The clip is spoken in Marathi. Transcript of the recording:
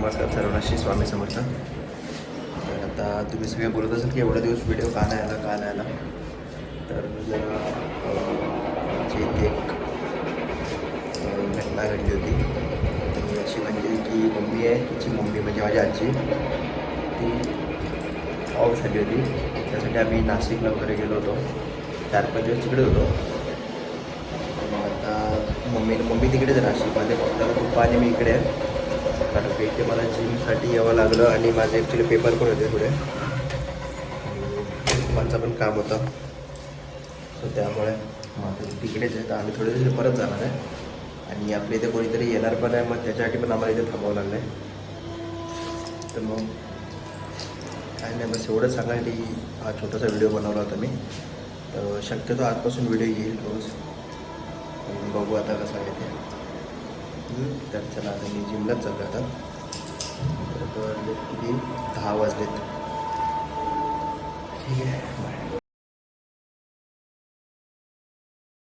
नमस्कार सर्वांना, श्री स्वामी समर्थ. तर आता तुम्ही सगळे बोलत असाल की एवढा दिवस व्हिडिओ का नाही आला. तर जरा आमची इथे एक घटना घडली होती. ती अशी म्हणजे की मम्मी आहे, तिची मम्मी म्हणजे माझी आजी, ती ऑफ झाली होती. त्यासाठी आम्ही नाशिकला वगैरे गेलो होतो. 4-5 दिवस तिकडे होतो. मग आता मम्मी तिकडेच आहे नाशिकमध्ये. फक्त पप्पा आणि मी इकडे आहे. कारण इथे मला जिमसाठी यावं लागलं आणि माझे ॲक्च्युली पेपर पण होते पुढे आणि माझं पण काम होतं. सो त्यामुळे माझं तिकडेच आहे. तर आम्ही थोडे दिवस परत जाणार आहे आणि आपल्या इथे कोणीतरी येणार पण आहे. मग त्याच्यासाठी पण आम्हाला इथे थांबावं लागलं आहे. तर मग काय नाही, बस एवढंच सांगायसाठी हा छोटासा व्हिडिओ बनवला होता मी. तर शक्यतो आजपासून व्हिडिओ येईल रोज. बघू आता कसं आहे ते. तर चला आता मी जिमलाच चाललो आता. बरोबर किती 10 वाजलेत. ठीक आहे.